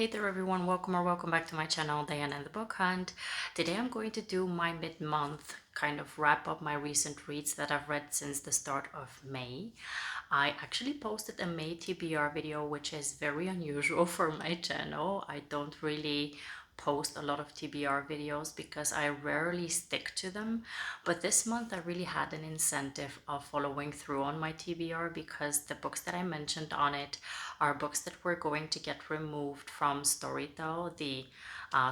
Hey there everyone, welcome or welcome back to my channel, Diana and the Book Hunt. Today I'm going to do my mid-month kind of wrap up my recent reads that I've read since the start of May. I actually posted a May TBR video, which is very unusual for my channel. I don't really post a lot of TBR videos because I rarely stick to them, but this month I really had an incentive of following through on my TBR because the books that I mentioned on it are books that were going to get removed from Storytel, the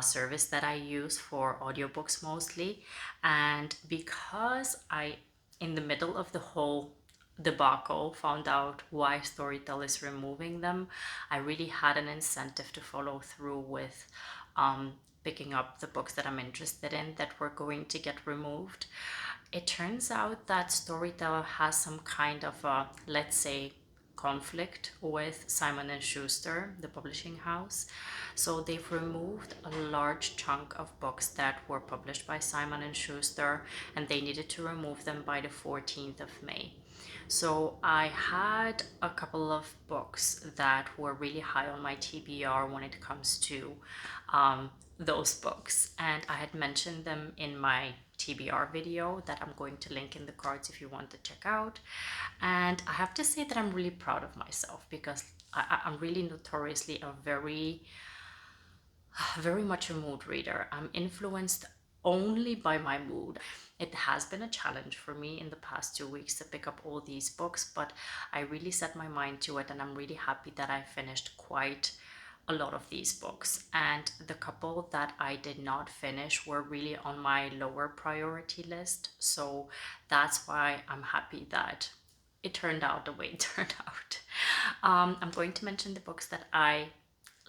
service that I use for audiobooks mostly. And because I, in the middle of the whole debacle, found out why Storytel is removing them, I really had an incentive to follow through with picking up the books that I'm interested in that were going to get removed. It turns out that Storytel has some kind of a, let's say, conflict with Simon & Schuster, the publishing house. So they've removed a large chunk of books that were published by Simon & Schuster, and they needed to remove them by the 14th of May. So I had a couple of books that were really high on my TBR when it comes to those books, and I had mentioned them in my TBR video that I'm going to link in the cards if you want to check out. And I have to say that I'm really proud of myself because I'm really notoriously a very much a mood reader. I'm influenced only by my mood. It has been a challenge for me in the past 2 weeks to pick up all these books, but I really set my mind to it, and I'm really happy that I finished quite a lot of these books. And the couple that I did not finish were really on my lower priority list, so that's why I'm happy that it turned out the way it turned out. I'm going to mention the books that I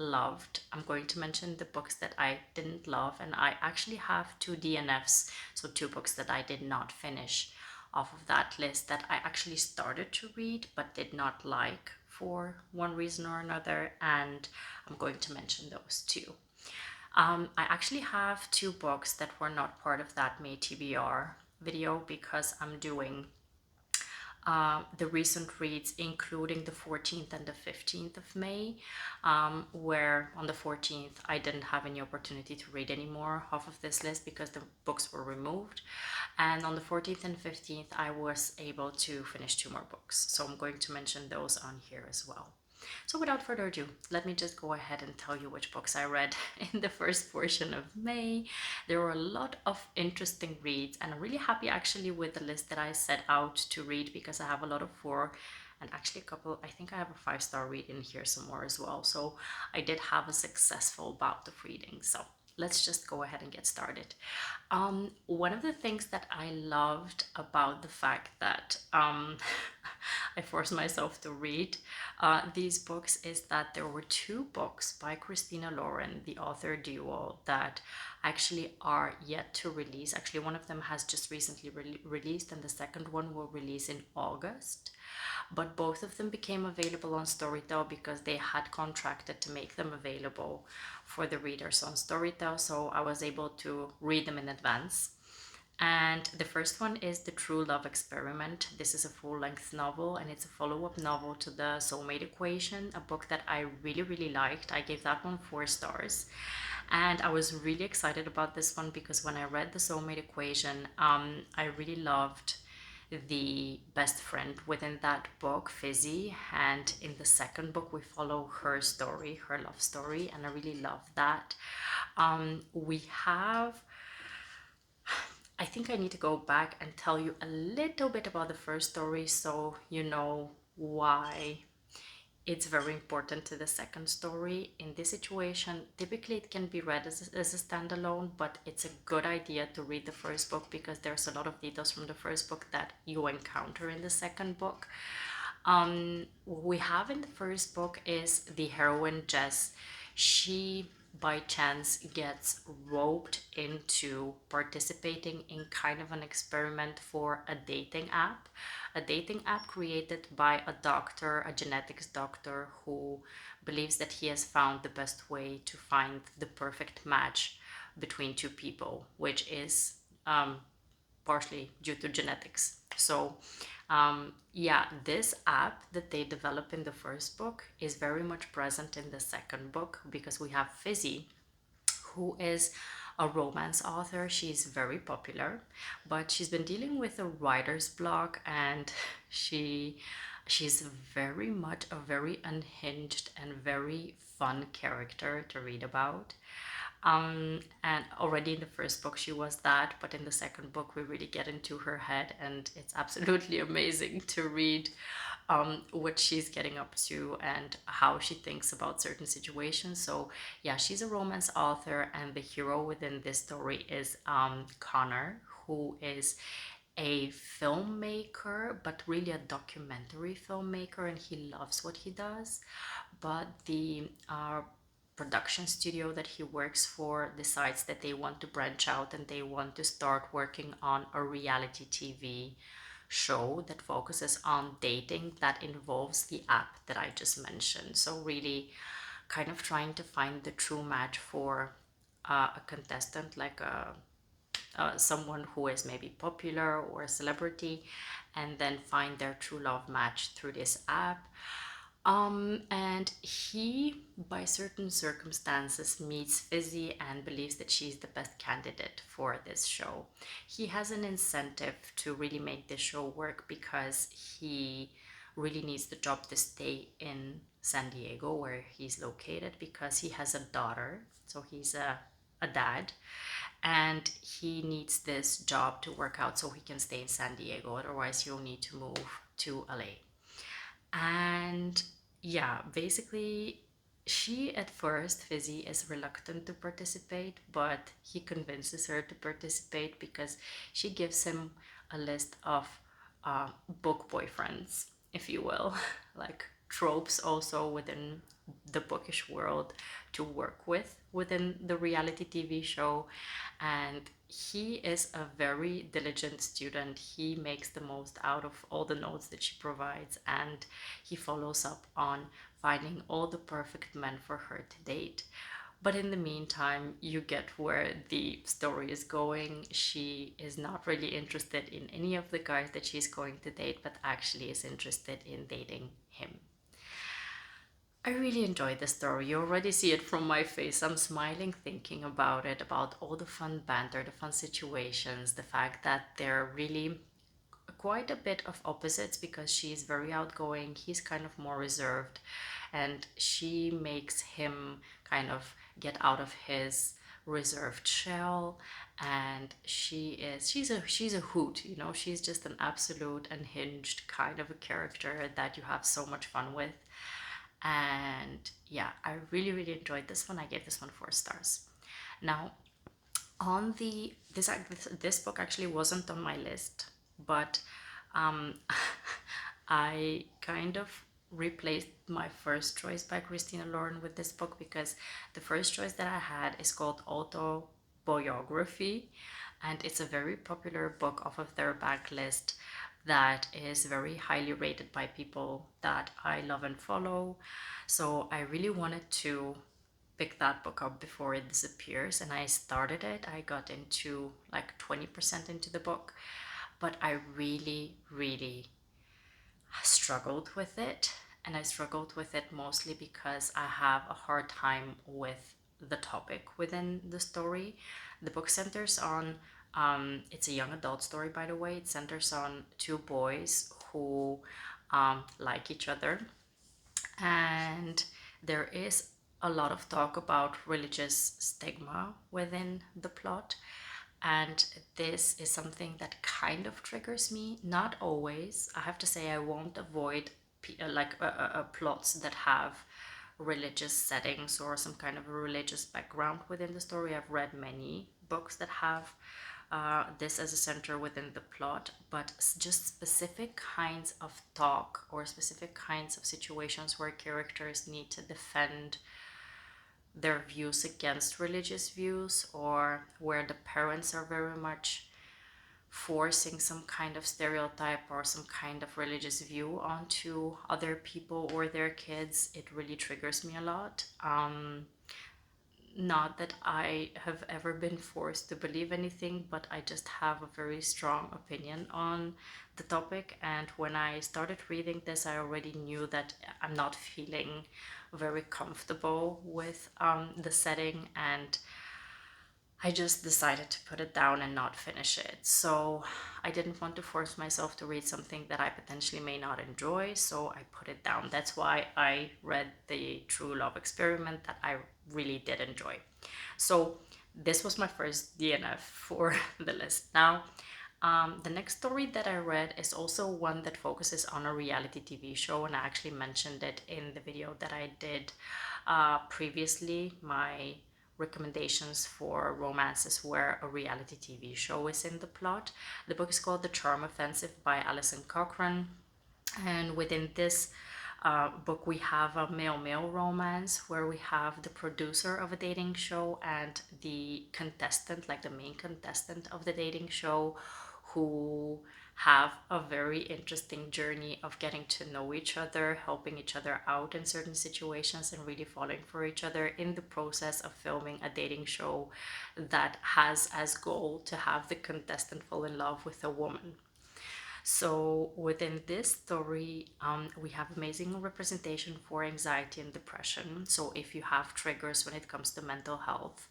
loved. I'm going to mention the books that I didn't love, and I actually have two DNFs, so two books that I did not finish off of that list that I actually started to read but did not like for one reason or another, and I'm going to mention those too. I actually have two books that were not part of that May TBR video because I'm doing the recent reads, including the 14th and the 15th of May, where on the 14th I didn't have any opportunity to read any more off of this list because the books were removed. And on the 14th and 15th, I was able to finish two more books. So I'm going to mention those on here as well. So without further ado, let me just go ahead and tell you which books I read in the first portion of May. There were a lot of interesting reads, and I'm really happy actually with the list that I set out to read because I have a lot of 4 and actually a couple, I think I have a 5-star read in here somewhere as well. So I did have a successful bout of reading. So let's just go ahead and get started. One of the things that I loved about the fact that I forced myself to read these books is that there were 2 books by Christina Lauren, the author duo, that actually are yet to release. Actually, one of them has just recently released, and the second one will release in August. But both of them became available on Storytel because they had contracted to make them available for the readers on Storytel, so I was able to read them in advance. And the first one is The True Love Experiment. This is a full-length novel, and it's a follow-up novel to The Soulmate Equation, a book that I really liked. I gave that one 4 stars. And I was really excited about this one because when I read The Soulmate Equation, I really loved the best friend within that book, Fizzy, and in the second book we follow her story, her love story, and I really love that. We have, I think I need to go back and tell you a little bit about the first story so you know why it's very important to the second story. In this situation, typically it can be read as a standalone, but it's a good idea to read the first book because there's a lot of details from the first book that you encounter in the second book. What we have in the first book is the heroine Jess. She by chance gets roped into participating in kind of an experiment for a dating app created by a doctor, a genetics doctor, who believes that he has found the best way to find the perfect match between 2 people, which is partially due to genetics. So Yeah, this app that they develop in the first book is very much present in the second book, because we have Fizzy, who is a romance author. She's very popular, but she's been dealing with a writer's block, and she's very much a very unhinged and very fun character to read about. And already in the first book she was that, but in the second book we really get into her head, and it's absolutely amazing to read what she's getting up to and how she thinks about certain situations. So yeah, she's a romance author, and the hero within this story is Connor, who is a filmmaker, but really a documentary filmmaker, and he loves what he does. But the production studio that he works for decides that they want to branch out and they want to start working on a reality TV show that focuses on dating, that involves the app that I just mentioned. So really kind of trying to find the true match for a contestant, like someone who is maybe popular or a celebrity, and then find their true love match through this app. And he, by certain circumstances, meets Fizzy and believes that she's the best candidate for this show. He has an incentive to really make this show work, because he really needs the job to stay in San Diego, where he's located, because he has a daughter. So he's a dad, and he needs this job to work out so he can stay in San Diego. Otherwise, he'll need to move to LA. And yeah, basically, she at first, Fizzy, is reluctant to participate, but he convinces her to participate because she gives him a list of book boyfriends, if you will, like tropes also within the bookish world to work with within the reality TV show. And he is a very diligent student. He makes the most out of all the notes that she provides, and he follows up on finding all the perfect men for her to date. But in the meantime, you get where the story is going. She is not really interested in any of the guys that she's going to date, but actually is interested in dating him. I really enjoyed the story. You already see it from my face. I'm smiling thinking about it, about all the fun banter, the fun situations, the fact that they're really quite a bit of opposites, because she's very outgoing, he's kind of more reserved, and she makes him kind of get out of his reserved shell. And she's a hoot, you know, she's just an absolute unhinged kind of a character that you have so much fun with. And yeah, I really really enjoyed this one. I gave this one 4 stars. Now, on the this book actually wasn't on my list, but um I kind of replaced my first choice by Christina Lauren with this book, because the first choice that I had is called Autobiography, and it's a very popular book off of their backlist that is very highly rated by people that I love and follow. So I really wanted to pick that book up before it disappears, and I started it. I got into like 20% into the book, but I really really struggled with it. And I struggled with it mostly because I have a hard time with the topic within the story. The book centers on, it's a young adult story, by the way. It centers on two boys who like each other, and there is a lot of talk about religious stigma within the plot. And this is something that kind of triggers me. Not always. I have to say, I won't avoid plots that have religious settings or some kind of a religious background within the story. I've read many books that have this as a center within the plot, but just specific kinds of talk or specific kinds of situations where characters need to defend their views against religious views, or where the parents are very much forcing some kind of stereotype or some kind of religious view onto other people or their kids. It really triggers me a lot. not that I have ever been forced to believe anything, but I just have a very strong opinion on the topic. And when I started reading this, I already knew that I'm not feeling very comfortable with the setting, and I just decided to put it down and not finish it. So I didn't want to force myself to read something that I potentially may not enjoy, so I put it down. That's why I read the True Love Experiment that I really did enjoy. So this was my first DNF for the list. Now, the next story that I read is also one that focuses on a reality TV show, and I actually mentioned it in the video that I did previously, my recommendations for romances where a reality TV show is in the plot. The book is called The Charm Offensive by Alison Cochrun, and within this book we have a male-male romance where we have the producer of a dating show and the contestant, like the main contestant of the dating show, who have a very interesting journey of getting to know each other, helping each other out in certain situations, and really falling for each other in the process of filming a dating show that has as goal to have the contestant fall in love with a woman. So within this story, we have amazing representation for anxiety and depression. So if you have triggers when it comes to mental health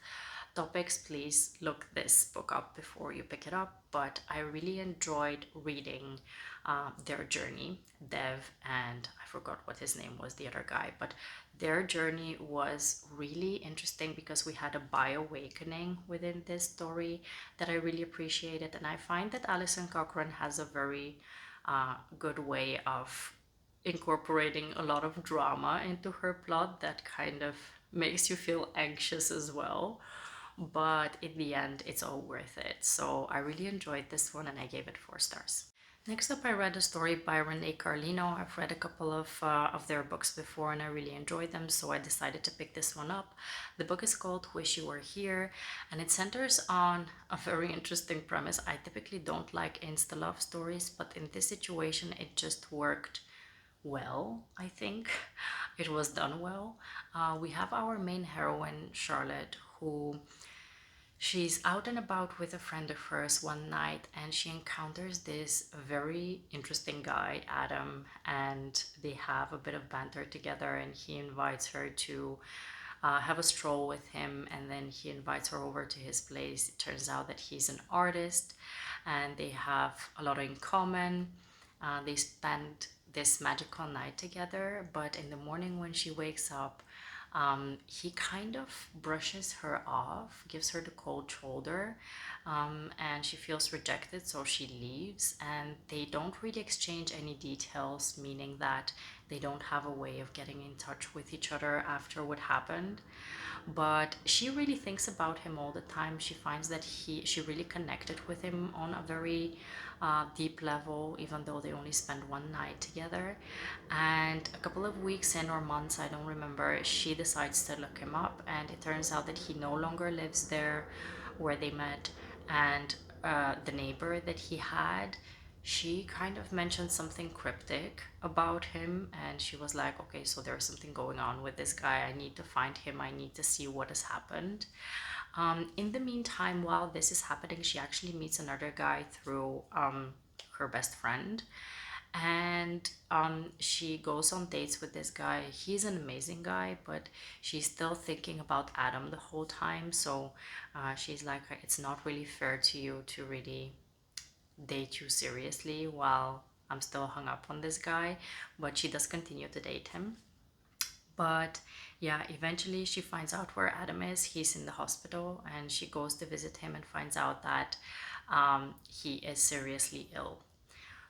topics, please look this book up before you pick it up. But I really enjoyed reading their journey. Dev and I forgot what his name was, the other guy, but their journey was really interesting because we had a bi-awakening within this story that I really appreciated. And I find that Alison Cochrun has a very good way of incorporating a lot of drama into her plot that kind of makes you feel anxious as well. But in the end, it's all worth it. So I really enjoyed this one and I gave it 4 stars. Next up, I read a story by Renee Carlino. I've read a couple of their books before and I really enjoyed them, so I decided to pick this one up. The book is called Wish You Were Here, and it centers on a very interesting premise. I typically don't like insta-love stories, but in this situation, it just worked well, I think. It was done well. We have our main heroine, Charlotte, who she's out and about with a friend of hers one night and she encounters this very interesting guy, Adam, and they have a bit of banter together and he invites her to have a stroll with him, and then he invites her over to his place. It turns out that he's an artist and they have a lot in common. They spend this magical night together, but in the morning when she wakes up, he kind of brushes her off, gives her the cold shoulder, and she feels rejected, so she leaves. And they don't really exchange any details, meaning that they don't have a way of getting in touch with each other after what happened. But she really thinks about him all the time. She finds that she really connected with him on a very deep level, even though they only spend one night together. And a couple of weeks in, or months, I don't remember, she decides to look him up, and it turns out that he no longer lives there where they met. And the neighbor that he had, she kind of mentioned something cryptic about him, and she was like, okay, so there's something going on with this guy. I need to find him. I need to see what has happened. In the meantime, while this is happening, she actually meets another guy through her best friend, and she goes on dates with this guy. He's an amazing guy, but she's still thinking about Adam the whole time. So she's like, it's not really fair to you to really date you seriously while I'm still hung up on this guy. But she does continue to date him. But yeah, eventually she finds out where Adam is. He's in the hospital, and she goes to visit him and finds out that he is seriously ill.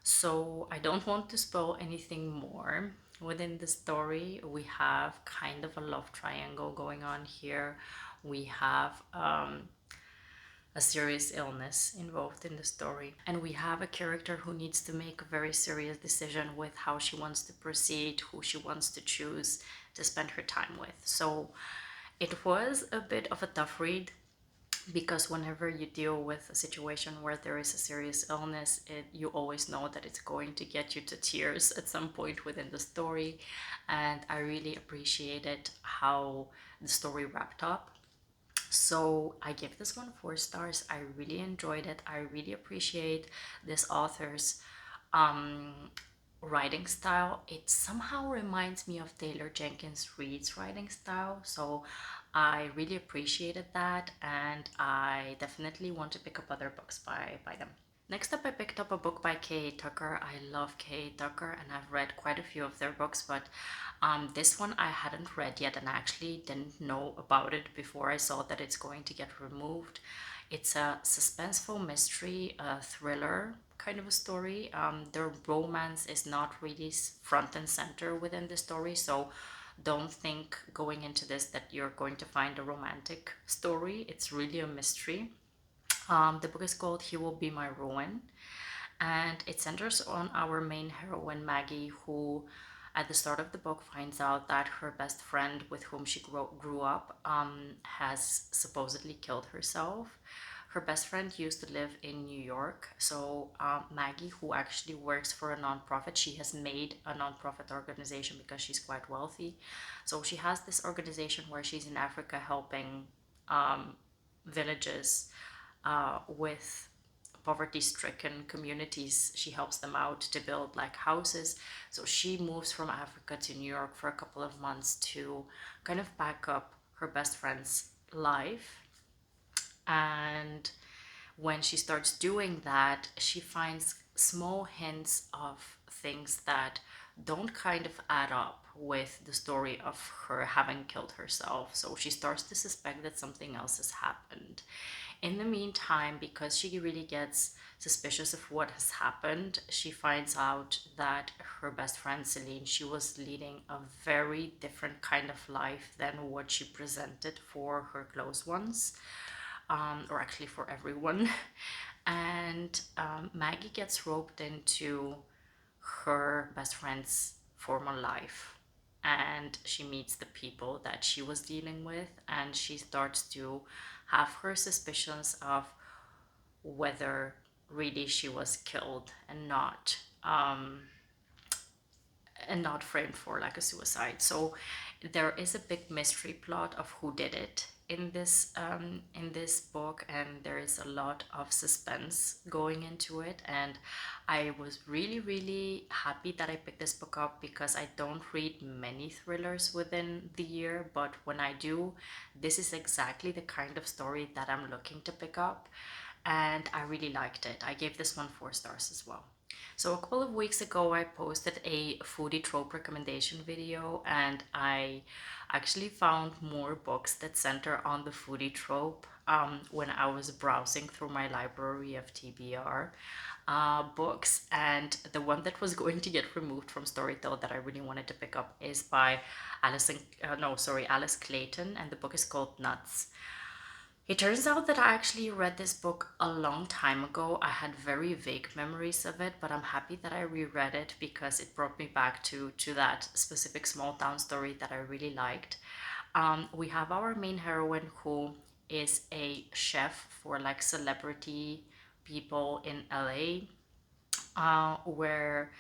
So I don't want to spoil anything more. Within the story, we have kind of a love triangle going on here. We have a serious illness involved in the story, and we have a character who needs to make a very serious decision with how she wants to proceed, who she wants to choose to spend her time with. So it was a bit of a tough read, because whenever you deal with a situation where there is a serious illness, you always know that it's going to get you to tears at some point within the story. And I really appreciated how the story wrapped up. So I give this one 4 stars. I really enjoyed it. I really appreciate this author's um, writing style. It somehow reminds me of Taylor Jenkins Reid's writing style. So I really appreciated that, and I definitely want to pick up other books by them. Next up, I picked up a book by Kaye Tucker. I love Kaye Tucker, and I've read quite a few of their books, but this one I hadn't read yet, and I actually didn't know about it before I saw that it's going to get removed. It's a suspenseful mystery, a thriller kind of a story. The romance is not really front and center within the story, so don't think going into this that you're going to find a romantic story. It's really a mystery. The book is called He Will Be My Ruin, and it centers on our main heroine, Maggie, who at the start of the book finds out that her best friend with whom she grew up has supposedly killed herself. Her best friend used to live in New York. So Maggie, who actually works for a nonprofit, she has made a nonprofit organization because she's quite wealthy. So she has this organization where she's in Africa helping villages with poverty-stricken communities. She helps them out to build like houses. So she moves from Africa to New York for a couple of months to kind of back up her best friend's life. And when she starts doing that, she finds small hints of things that don't kind of add up with the story of her having killed herself. So she starts to suspect that something else has happened. In the meantime, because she really gets suspicious of what has happened, she finds out that her best friend Celine, she was leading a very different kind of life than what she presented for her close ones, or actually for everyone. And Maggie gets roped into her best friend's former life, and she meets the people that she was dealing with, and she starts to have her suspicions of whether really she was killed and not framed for like a suicide. So there is a big mystery plot of who did it in this book, and there is a lot of suspense going into it. And I was really happy that I picked this book up because I don't read many thrillers within the year, but when I do, this is exactly the kind of story that I'm looking to pick up, and I really liked it. I gave this one 4 stars as well. So a couple of weeks ago, I posted a foodie trope recommendation video, and I actually found more books that center on the foodie trope when I was browsing through my library of TBR books. And the one that was going to get removed from Storytel that I really wanted to pick up is by Alice Clayton, and the book is called Nuts. It turns out that I actually read this book a long time ago. I had very vague memories of it, but I'm happy that I reread it because it brought me back to that specific small town story that I really liked. We have our main heroine who is a chef for like celebrity people in LA, where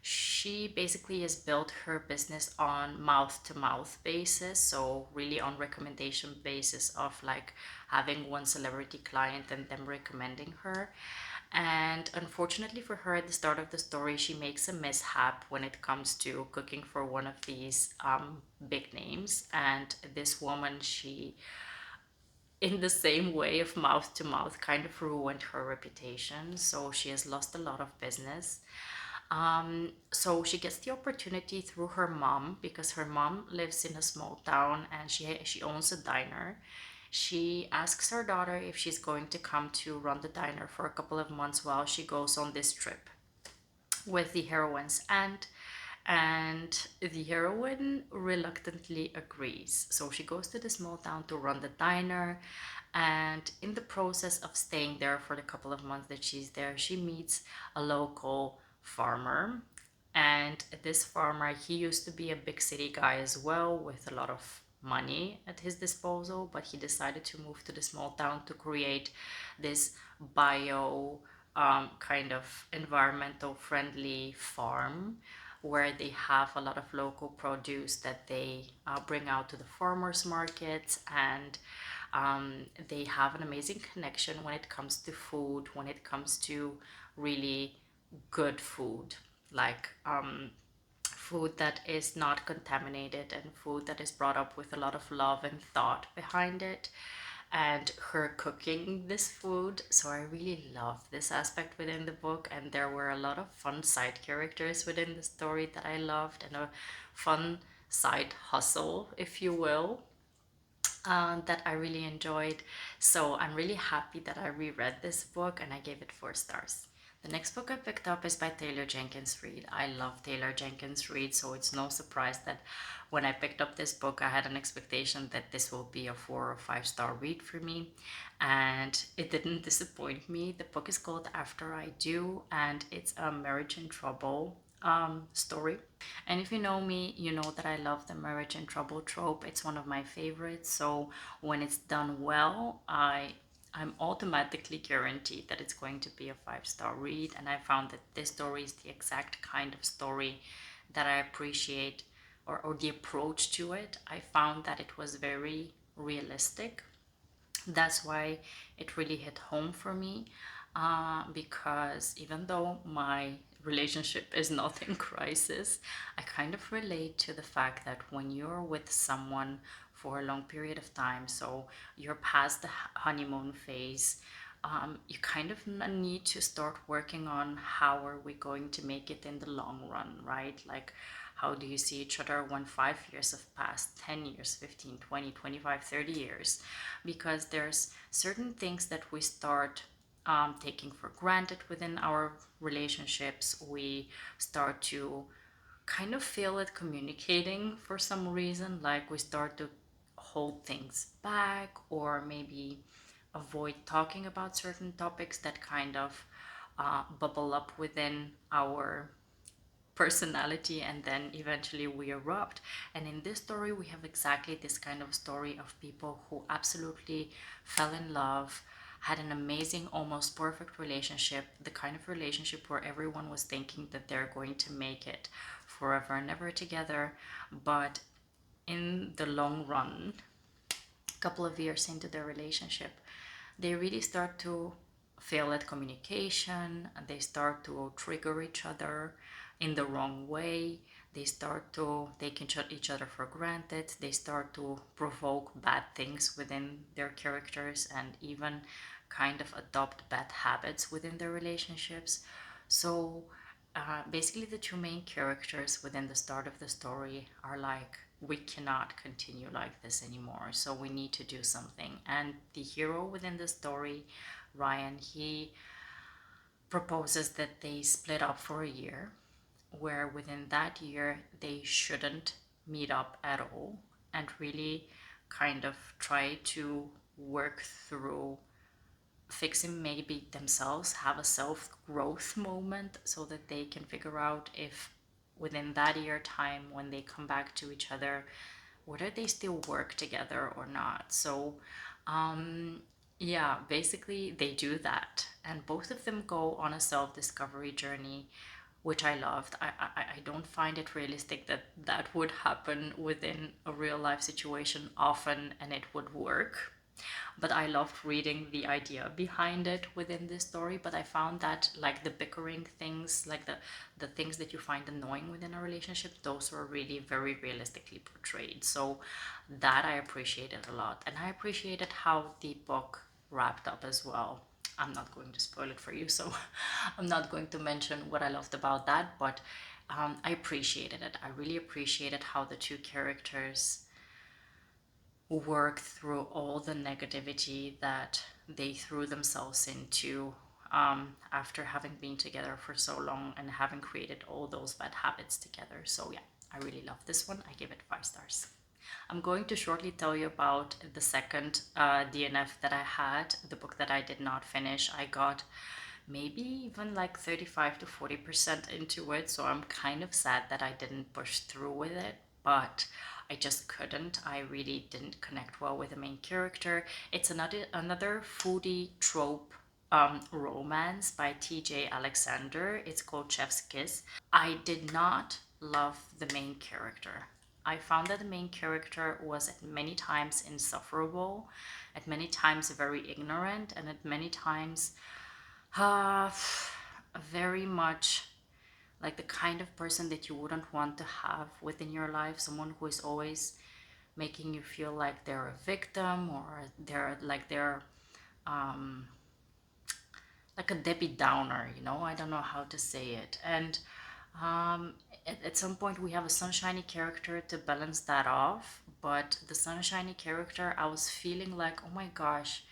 she basically has built her business on mouth to mouth basis, so really on recommendation basis of like having one celebrity client and them recommending her. And unfortunately for her, at the start of the story, she makes a mishap when it comes to cooking for one of these big names. And this woman, she, in the same way of mouth to mouth, kind of ruined her reputation. So she has lost a lot of business. So she gets the opportunity through her mom, because her mom lives in a small town and she owns a diner. She asks her daughter if she's going to come to run the diner for a couple of months while she goes on this trip with the heroine's aunt, and the heroine reluctantly agrees. So she goes to the small town to run the diner, and in the process of staying there for the couple of months that she's there, she meets a local farmer. And this farmer, he used to be a big city guy as well, with a lot of money at his disposal, but he decided to move to the small town to create this bio kind of environmental friendly farm where they have a lot of local produce that they bring out to the farmers markets, and they have an amazing connection when it comes to food, when it comes to really good food, like food that is not contaminated and food that is brought up with a lot of love and thought behind it, and her cooking this food. So I really love this aspect within the book, and there were a lot of fun side characters within the story that I loved, and a fun side hustle, if you will, that I really enjoyed. So I'm really happy that I reread this book and I gave it 4 stars. The next book I picked up is by Taylor Jenkins Reid. I love Taylor Jenkins Reid, so it's no surprise that when I picked up this book, I had an expectation that this will be a 4 or 5 star read for me, and it didn't disappoint me. The book is called After I Do, and it's a marriage in trouble story. And if you know me, you know that I love the marriage in trouble trope. It's one of my favorites. So when it's done well, I'm automatically guaranteed that it's going to be a 5 star read. And I found that this story is the exact kind of story that I appreciate, or the approach to it. I found that it was very realistic. That's why it really hit home for me, because even though my relationship is not in crisis, I kind of relate to the fact that when you're with someone for a long period of time, so you're past the honeymoon phase, you kind of need to start working on how are we going to make it in the long run, right? Like, how do you see each other when 5 years have passed, 10 years, 15, 20, 25, 30 years? Because there's certain things that we start taking for granted within our relationships. We start to kind of fail at communicating for some reason, like we start to hold things back, or maybe avoid talking about certain topics that kind of bubble up within our personality, and then eventually we erupt. And in this story, we have exactly this kind of story of people who absolutely fell in love, had an amazing, almost perfect relationship, the kind of relationship where everyone was thinking that they're going to make it forever and ever together. But in the long run, a couple of years into their relationship, they really start to fail at communication, and they start to trigger each other in the wrong way. They start to take each other for granted. They start to provoke bad things within their characters, and even kind of adopt bad habits within their relationships. So basically, the two main characters within the start of the story are like, we cannot continue like this anymore, so we need to do something. And the hero within the story, Ryan, he proposes that they split up for a year, where within that year they shouldn't meet up at all, and really kind of try to work through fixing maybe themselves, have a self-growth moment, so that they can figure out if within that year time, when they come back to each other, whether they still work together or not. So yeah, basically they do that, and both of them go on a self-discovery journey, which I loved. I don't find it realistic that that would happen within a real life situation often and it would work. But I loved reading the idea behind it within this story. But I found that, like, the bickering things, like the things that you find annoying within a relationship, those were really very realistically portrayed. So that I appreciated a lot. And I appreciated how the book wrapped up as well. I'm not going to spoil it for you, so I'm not going to mention what I loved about that, but I appreciated it. I really appreciated how the two characters worked through all the negativity that they threw themselves into after having been together for so long and having created all those bad habits together. So yeah, I really love this one. I give it 5 stars. I'm going to shortly tell you about the second DNF that I had, the book that I did not finish. I got maybe even like 35 to 40% into it, so I'm kind of sad that I didn't push through with it, but I just couldn't. I really didn't connect well with the main character. It's another foodie trope romance by TJ Alexander. It's called Chef's Kiss. I did not love the main character. I found that the main character was at many times insufferable, at many times very ignorant, and at many times uh, very much like the kind of person that you wouldn't want to have within your life. Someone who is always making you feel like they're a victim, or they're um, like a Debbie Downer, you know? I don't know how to say it. And um, at some point, we have a sunshiny character to balance that off. But the sunshiny character, I was feeling like, oh my gosh,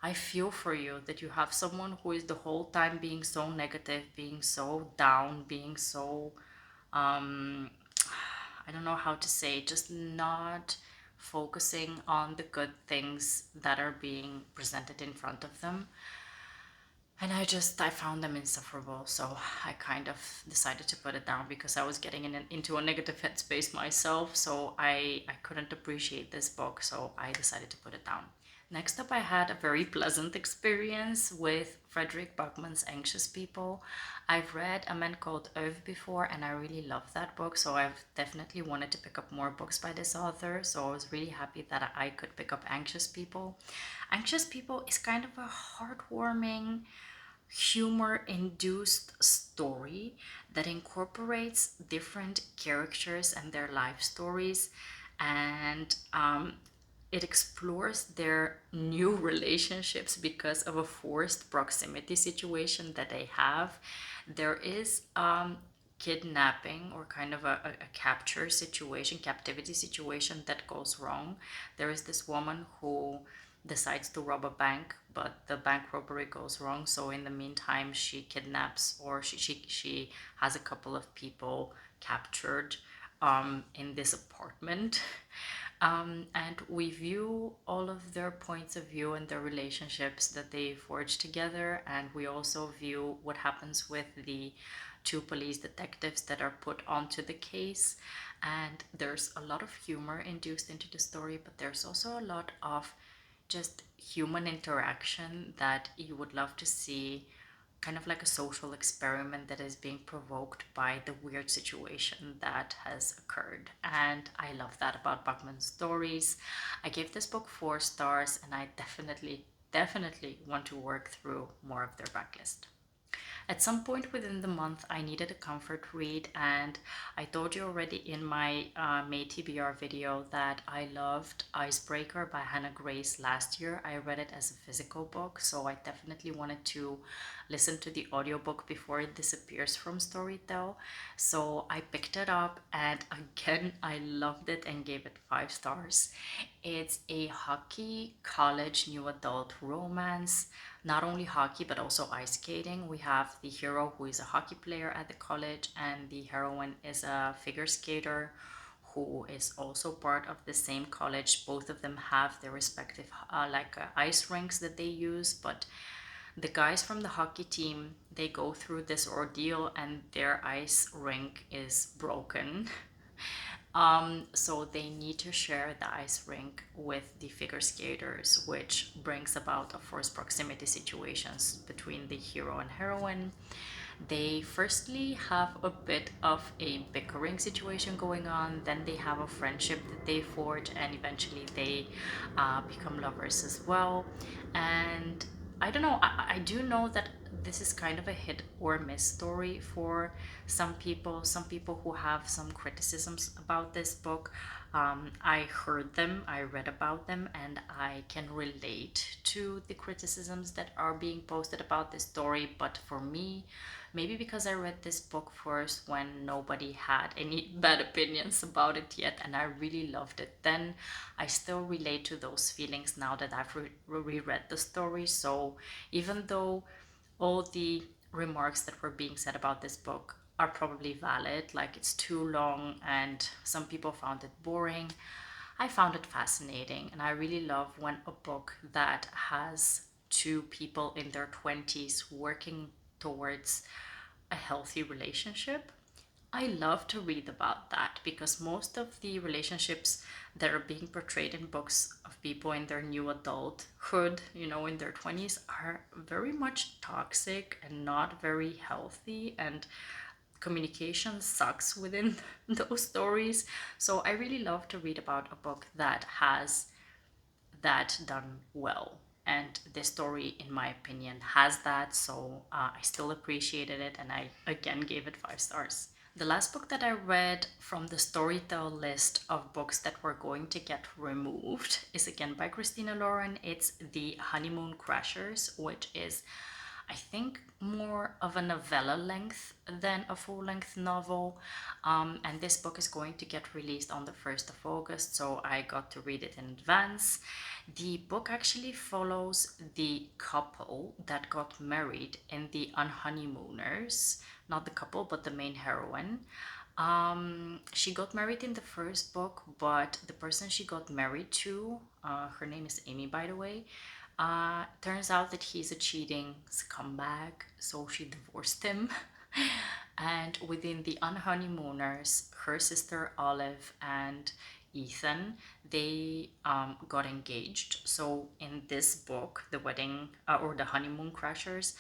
I feel for you that you have someone who is the whole time being so negative, being so down, being so, um, I don't know how to say, just not focusing on the good things that are being presented in front of them. And I found them insufferable. So I kind of decided to put it down because I was getting into a negative headspace myself. So I couldn't appreciate this book. So I decided to put it down. Next up, I had a very pleasant experience with Frederik Backman's Anxious People. I've read A Man Called Ove before, and I really love that book, so I've definitely wanted to pick up more books by this author, so I was really happy that I could pick up Anxious People. Anxious People is kind of a heartwarming, humor-induced story that incorporates different characters and their life stories, and it explores their new relationships because of a forced proximity situation that they have. There is kidnapping or kind of a capture situation, captivity situation that goes wrong. There is this woman who decides to rob a bank, but the bank robbery goes wrong. So in the meantime, she kidnaps, or she has a couple of people captured in this apartment. And we view all of their points of view and their relationships that they forge together. And we also view what happens with the two police detectives that are put onto the case. And there's a lot of humor induced into the story, but there's also a lot of just human interaction that you would love to see, kind of like a social experiment that is being provoked by the weird situation that has occurred. And I love that about Bachman's stories. I gave this book 4 stars, and I definitely want to work through more of their backlist. At some point within the month, I needed a comfort read, and I told you already in my May TBR video that I loved Icebreaker by Hannah Grace last year. I read it as a physical book, so I definitely wanted to listen to the audiobook before it disappears from Storytel. So I picked it up, and again, I loved it and gave it 5 stars. It's a hockey college new adult romance. Not only hockey, but also ice skating. We have the hero who is a hockey player at the college, and the heroine is a figure skater who is also part of the same college. Both of them have their respective ice rinks that they use, but the guys from the hockey team, they go through this ordeal and their ice rink is broken. So they need to share the ice rink with the figure skaters, which brings about a forced proximity situations between the hero and heroine. They firstly have a bit of a bickering situation going on, then they have a friendship that they forge, and eventually they become lovers as well. And I don't know, I do know that this is kind of a hit or miss story for some people who have some criticisms about this book. I heard them, I read about them, and I can relate to the criticisms that are being posted about this story. But for me, maybe because I read this book first when nobody had any bad opinions about it yet, and I really loved it then, I still relate to those feelings now that I've reread the story. So even though all the remarks that were being said about this book are probably valid, like it's too long and some people found it boring, I found it fascinating. And I really love when a book that has two people in their 20s working towards a healthy relationship. I love to read about that because most of the relationships that are being portrayed in books of people in their new adulthood, you know, in their 20s, are very much toxic and not very healthy and communication sucks within those stories. So I really love to read about a book that has that done well. And this story, in my opinion, has that. So I still appreciated it, and I again gave it 5 stars. The last book that I read from the Storytel list of books that were going to get removed is again by Christina Lauren. It's The Honeymoon Crashers, which is, I think, more of a novella length than a full-length novel. And this book is going to get released on the 1st of August, so I got to read it in advance. The book actually follows the couple that got married in the Unhoneymooners. Not the couple, but the main heroine. She got married in the first book, but the person she got married to, her name is Amy, by the way, turns out that he's a cheating scumbag, so she divorced him. And within the Unhoneymooners, her sister Olive and Ethan, they got engaged. So in this book, the wedding or the honeymoon crashers,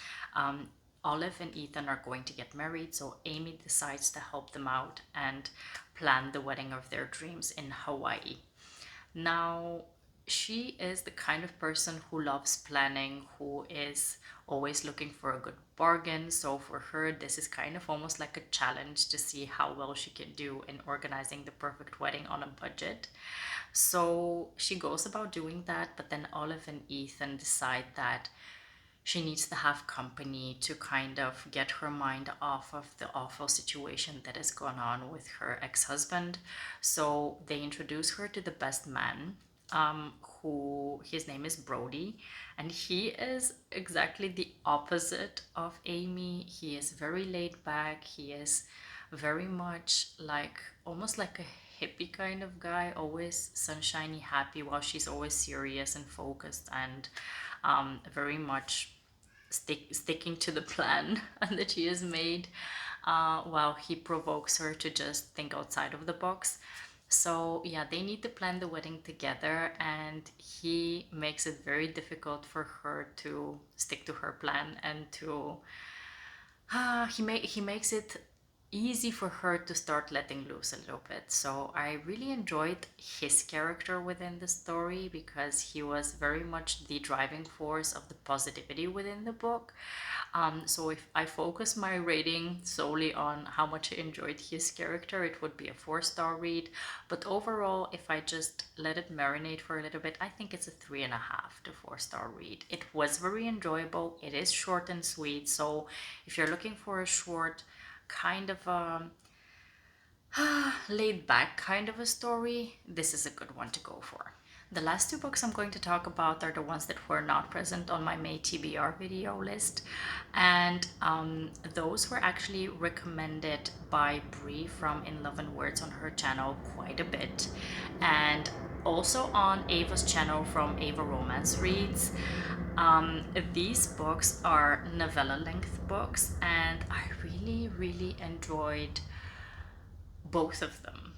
Olive and Ethan are going to get married. So Amy decides to help them out and plan the wedding of their dreams in Hawaii. Now, she is the kind of person who loves planning, who is always looking for a good bargain. So for her, this is kind of almost like a challenge to see how well she can do in organizing the perfect wedding on a budget. So she goes about doing that, but then Olive and Ethan decide that she needs to have company to kind of get her mind off of the awful situation that has gone on with her ex-husband. So they introduce her to the best man, who his name is Brody, and he is exactly the opposite of Amy. He is very laid back. He is very much like almost like a hippie kind of guy, always sunshiny, happy, while she's always serious and focused and very much sticking to the plan that she has made, while he provokes her to just think outside of the box. So yeah, they need to plan the wedding together, and he makes it very difficult for her to stick to her plan, and to he makes it easy for her to start letting loose a little bit. So I really enjoyed his character within the story, because he was very much the driving force of the positivity within the book. So if I focus my rating solely on how much I enjoyed his character, it would be a 4-star read. But overall, if I just let it marinate for a little bit, I think it's a 3.5 to 4-star read. It was very enjoyable. It is short and sweet. So if you're looking for a short, kind of laid back kind of a story, this is a good one to go for. The last 2 books I'm going to talk about are the ones that were not present on my May TBR video list, and those were actually recommended by Bree from In Love and Words on her channel quite a bit, and also on Ava's channel from Ava Romance Reads. These books are novella length books, and I really enjoyed both of them.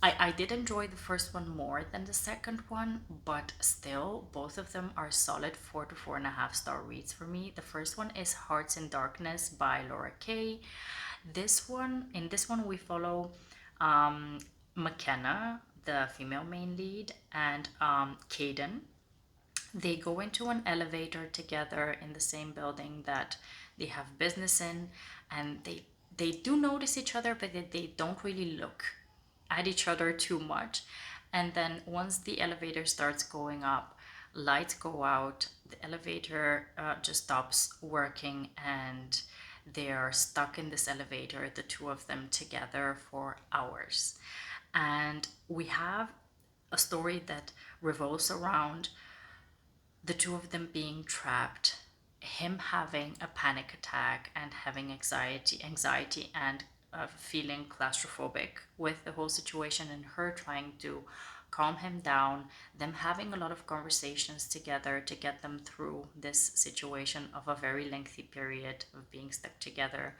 I did enjoy the first one more than the second one, but still, both of them are solid 4 to 4.5 star reads for me. The first one is Hearts in Darkness by Laura Kaye. In this one, we follow McKenna, the female main lead, and Caden. They go into an elevator together in the same building that they have business in, and they do notice each other, but they don't really look at each other too much. And then once the elevator starts going up, lights go out, the elevator just stops working, and they are stuck in this elevator, the two of them together, for hours. And we have a story that revolves around the two of them being trapped, him having a panic attack and having anxiety and feeling claustrophobic with the whole situation, and her trying to calm him down, them having a lot of conversations together to get them through this situation of a very lengthy period of being stuck together.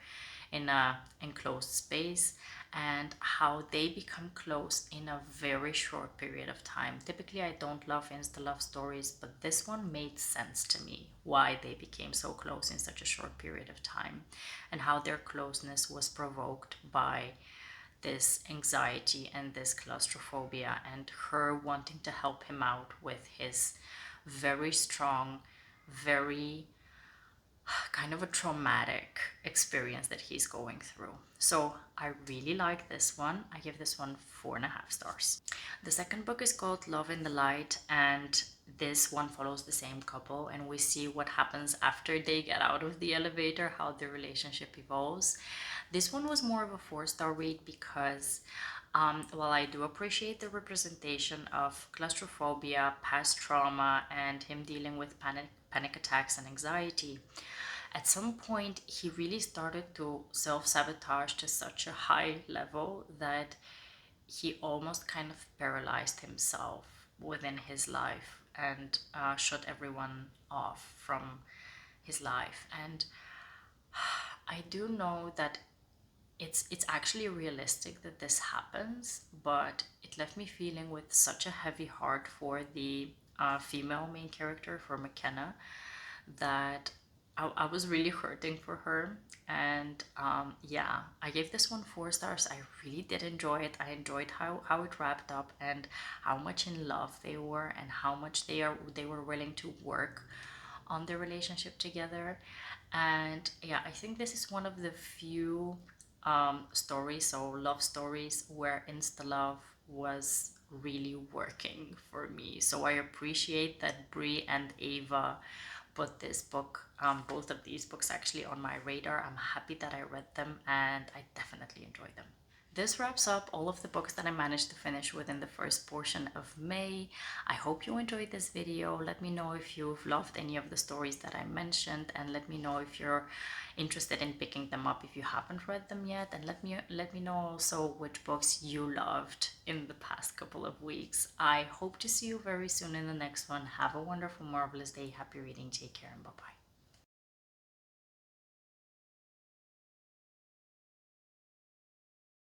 in a enclosed space, and how they become close in a very short period of time. Typically, I don't love insta love stories, but this one made sense to me why they became so close in such a short period of time, and how their closeness was provoked by this anxiety and this claustrophobia, and her wanting to help him out with his very strong, very kind of a traumatic experience that he's going through. So I really like this one. I give this one 4.5 stars. The second book is called Love in the Light, and this one follows the same couple, and we see what happens after they get out of the elevator, how their relationship evolves. This one was more of a 4-star read because while I do appreciate the representation of claustrophobia, past trauma, and him dealing with panic attacks and anxiety, at some point he really started to self-sabotage to such a high level that he almost kind of paralyzed himself within his life and shut everyone off from his life. And I do know that it's actually realistic that this happens, but it left me feeling with such a heavy heart for the female main character, for McKenna, that I was really hurting for her. And yeah, I gave this one 4 stars. I really did enjoy it. I enjoyed how it wrapped up, and how much in love they were, and how much they were willing to work on their relationship together. And yeah, I think this is one of the few stories, so love stories, where insta love was really working for me. So I appreciate that Bree and Ava put this book, both of these books actually, on my radar. I'm happy that I read them, and I definitely enjoyed them. This wraps up all of the books that I managed to finish within the first portion of May. I hope you enjoyed this video. Let me know if you've loved any of the stories that I mentioned, and let me know if you're interested in picking them up if you haven't read them yet, and let me know also which books you loved in the past couple of weeks. I hope to see you very soon in the next one. Have a wonderful, marvelous day. Happy reading. Take care, and bye-bye.